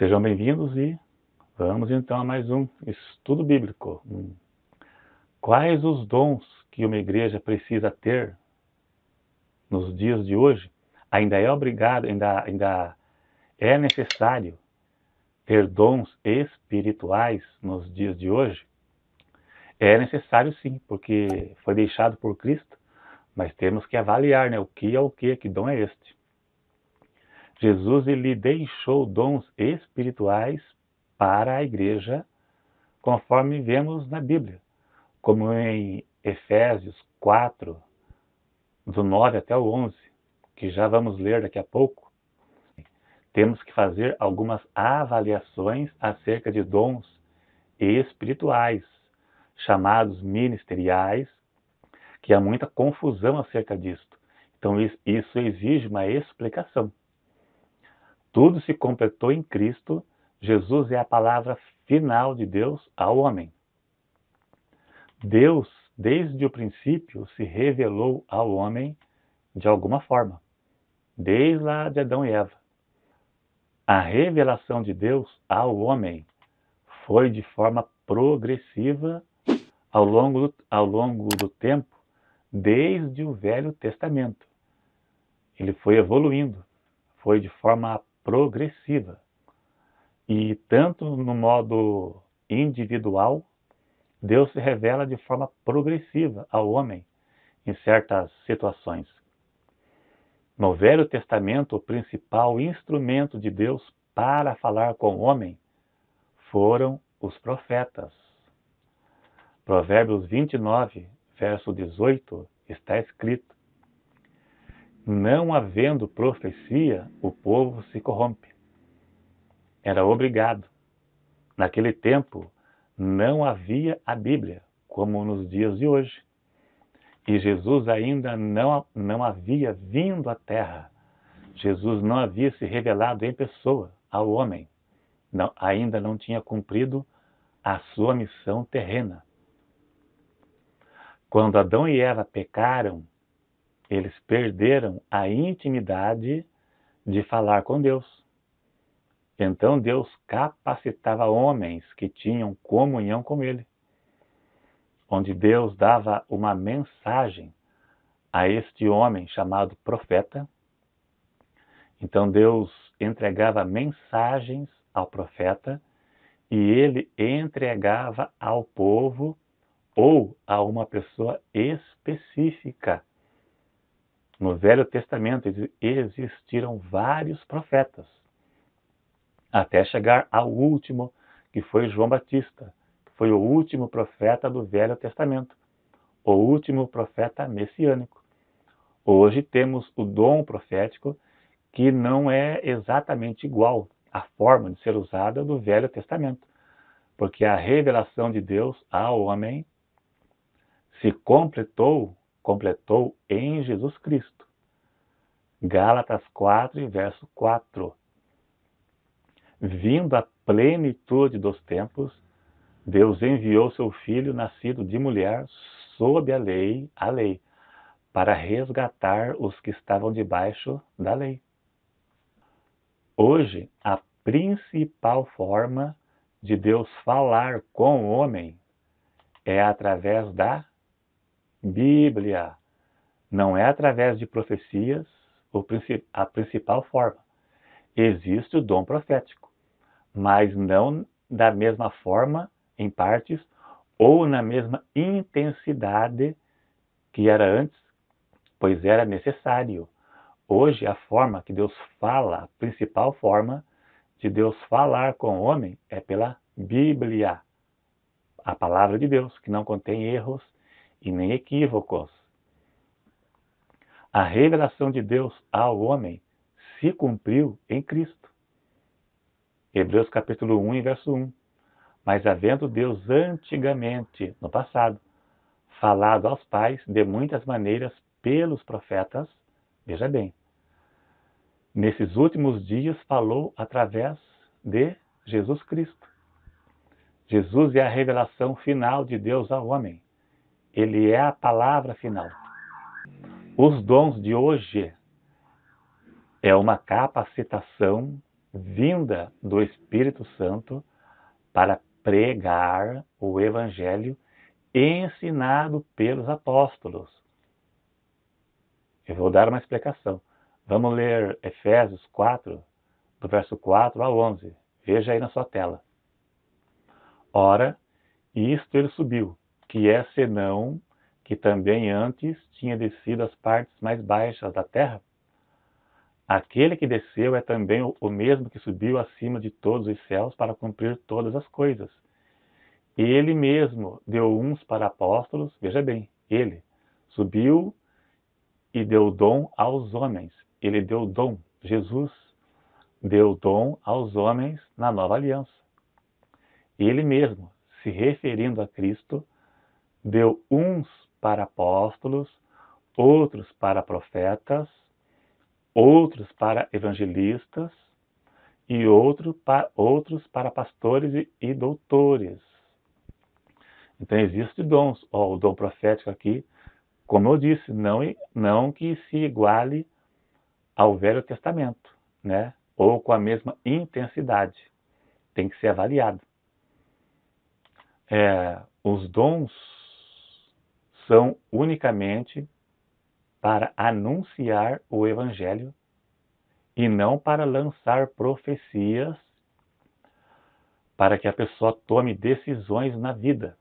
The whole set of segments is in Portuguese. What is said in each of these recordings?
Sejam bem-vindos e vamos então a mais um estudo bíblico. Quais os dons que uma igreja precisa ter nos dias de hoje? Ainda é necessário ter dons espirituais nos dias de hoje? É necessário sim, porque foi deixado por Cristo, mas temos que avaliar, o que é o que dom é este? Jesus ele deixou dons espirituais para a igreja, conforme vemos na Bíblia, como em Efésios 4, do 9 até o 11, que já vamos ler daqui a pouco. Temos que fazer algumas avaliações acerca de dons espirituais, chamados ministeriais, que há muita confusão acerca disto. Então isso exige uma explicação. Tudo se completou em Cristo. Jesus é a palavra final de Deus ao homem. Deus, desde o princípio, se revelou ao homem de alguma forma, desde lá de Adão e Eva. A revelação de Deus ao homem foi de forma progressiva ao longo do tempo, desde o Velho Testamento. Ele foi evoluindo, foi de forma progressiva. E tanto no modo individual, Deus se revela de forma progressiva ao homem em certas situações. No Velho Testamento, o principal instrumento de Deus para falar com o homem foram os profetas. Provérbios 29, verso 18, está escrito: não havendo profecia, o povo se corrompe. Era obrigado. Naquele tempo, não havia a Bíblia, como nos dias de hoje. E Jesus ainda não havia vindo à Terra. Jesus não havia se revelado em pessoa ao homem. Ainda não tinha cumprido a sua missão terrena. Quando Adão e Eva pecaram, eles perderam a intimidade de falar com Deus. Então Deus capacitava homens que tinham comunhão com Ele, onde Deus dava uma mensagem a este homem chamado profeta. Então Deus entregava mensagens ao profeta e ele entregava ao povo ou a uma pessoa específica. No Velho Testamento existiram vários profetas, até chegar ao último, que foi João Batista, que foi o último profeta do Velho Testamento, o último profeta messiânico. Hoje temos o dom profético, que não é exatamente igual à forma de ser usada do Velho Testamento, porque a revelação de Deus ao homem se completou em Jesus Cristo. Gálatas 4, verso 4. Vindo a plenitude dos tempos, Deus enviou seu Filho, nascido de mulher, sob a lei, para resgatar os que estavam debaixo da lei. Hoje, a principal forma de Deus falar com o homem é através da Bíblia. Não é através de profecias a principal forma. Existe o dom profético, mas não da mesma forma, em partes, ou na mesma intensidade que era antes, pois era necessário. Hoje, a forma que Deus fala, a principal forma de Deus falar com o homem é pela Bíblia, a palavra de Deus, que não contém erros e nem equívocos. A revelação de Deus ao homem se cumpriu em Cristo. Hebreus capítulo 1, verso 1. Mas havendo Deus antigamente, no passado, falado aos pais de muitas maneiras pelos profetas, veja bem, nesses últimos dias falou através de Jesus Cristo. Jesus é a revelação final de Deus ao homem. Ele é a palavra final. Os dons de hoje é uma capacitação vinda do Espírito Santo para pregar o Evangelho ensinado pelos apóstolos. Eu vou dar uma explicação. Vamos ler Efésios 4, do verso 4 a 11. Veja aí na sua tela. Ora, isto ele subiu, que é senão que também antes tinha descido às partes mais baixas da terra? Aquele que desceu é também o mesmo que subiu acima de todos os céus para cumprir todas as coisas. Ele mesmo deu uns para apóstolos, veja bem, ele subiu e deu dom aos homens. Ele deu dom, Jesus deu dom aos homens na nova aliança. Ele mesmo, se referindo a Cristo, deu uns para apóstolos, outros para profetas, outros para evangelistas e outros para pastores e doutores. Então existem dons. O dom profético aqui, como eu disse, não que se iguale ao Velho Testamento, né? Ou com a mesma intensidade. Tem que ser avaliado. Os dons são unicamente para anunciar o Evangelho e não para lançar profecias para que a pessoa tome decisões na vida,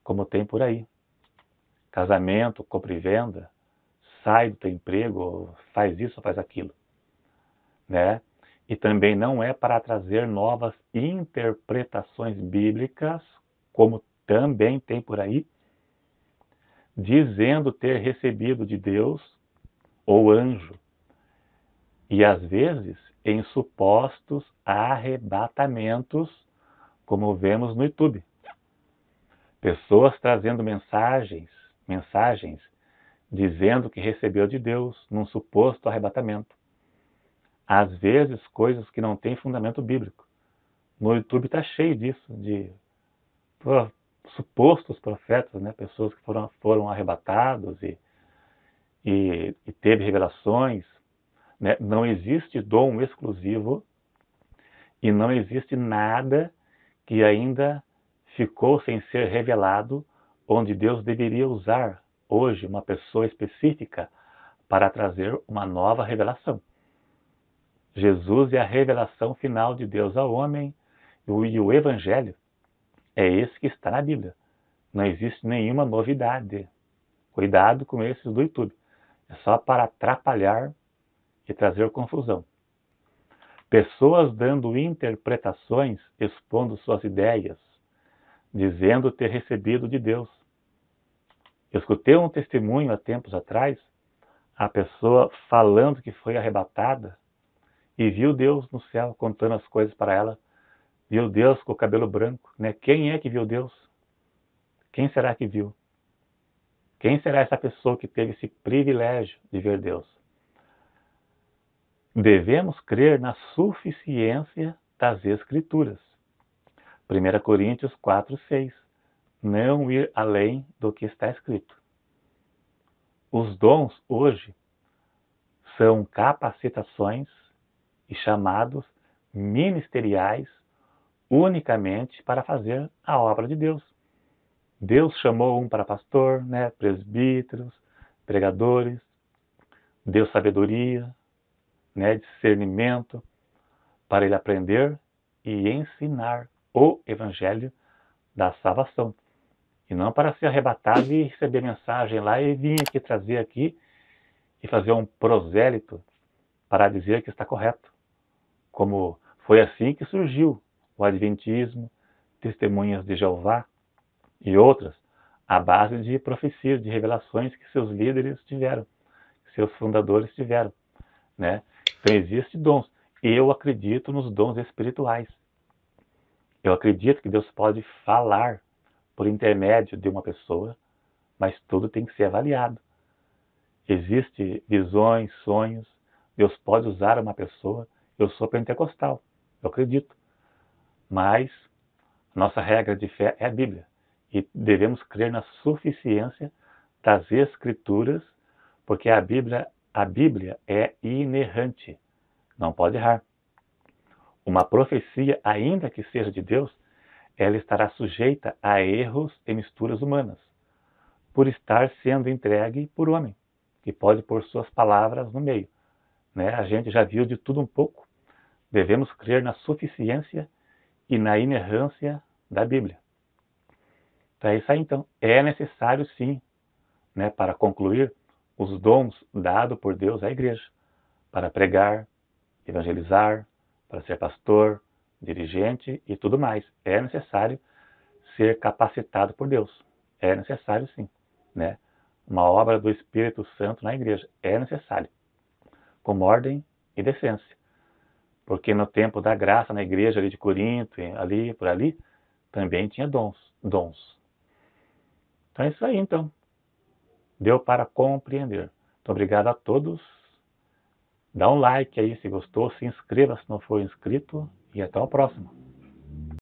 como tem por aí. Casamento, compra e venda, sai do teu emprego, faz isso, faz aquilo, né? E também não é para trazer novas interpretações bíblicas, como também tem por aí, dizendo ter recebido de Deus ou anjo, e às vezes em supostos arrebatamentos, como vemos no YouTube. Pessoas trazendo mensagens dizendo que recebeu de Deus num suposto arrebatamento. Às vezes coisas que não têm fundamento bíblico. No YouTube está cheio disso, de supostos profetas, né? Pessoas que foram arrebatados e teve revelações. Né? Não existe dom exclusivo e não existe nada que ainda ficou sem ser revelado, onde Deus deveria usar hoje uma pessoa específica para trazer uma nova revelação. Jesus é a revelação final de Deus ao homem e o Evangelho é esse que está na Bíblia. Não existe nenhuma novidade. Cuidado com esses do YouTube. É só para atrapalhar e trazer confusão. Pessoas dando interpretações, expondo suas ideias, dizendo ter recebido de Deus. Eu escutei um testemunho há tempos atrás, a pessoa falando que foi arrebatada e viu Deus no céu contando as coisas para ela, viu Deus com o cabelo branco, né? Quem é que viu Deus? Quem será que viu? Quem será essa pessoa que teve esse privilégio de ver Deus? Devemos crer na suficiência das Escrituras. 1 Coríntios 4:6. Não ir além do que está escrito. Os dons hoje são capacitações e chamados ministeriais unicamente para fazer a obra de Deus. Deus chamou um para pastor, né, presbíteros, pregadores, deu sabedoria, né, discernimento para ele aprender e ensinar o evangelho da salvação. E não para ser arrebatado e receber mensagem lá e vir aqui trazer aqui e fazer um prosélito para dizer que está correto. Como foi assim que surgiu o Adventismo, Testemunhas de Jeová e outras, à base de profecias, de revelações que seus líderes tiveram, que seus fundadores tiveram, né? Então existem dons. Eu acredito nos dons espirituais. Eu acredito que Deus pode falar por intermédio de uma pessoa, mas tudo tem que ser avaliado. Existem visões, sonhos, Deus pode usar uma pessoa. Eu sou pentecostal, eu acredito. Mas nossa regra de fé é a Bíblia. E devemos crer na suficiência das Escrituras, porque a Bíblia é inerrante, não pode errar. Uma profecia, ainda que seja de Deus, ela estará sujeita a erros e misturas humanas, por estar sendo entregue por homem, que pode pôr suas palavras no meio. Né? A gente já viu de tudo um pouco. Devemos crer na suficiência e na inerrância da Bíblia. Então é isso aí, então. É necessário, sim, né, para concluir, os dons dados por Deus à igreja, para pregar, evangelizar, para ser pastor, dirigente e tudo mais. É necessário ser capacitado por Deus. É necessário, sim. Né? Uma obra do Espírito Santo na igreja. É necessário. Com ordem e decência. Porque no tempo da graça, na igreja ali de Corinto, ali por ali, também tinha dons. Então é isso aí, então. Deu para compreender. Muito obrigado a todos. Dá um like aí se gostou, se inscreva se não for inscrito e até o próximo.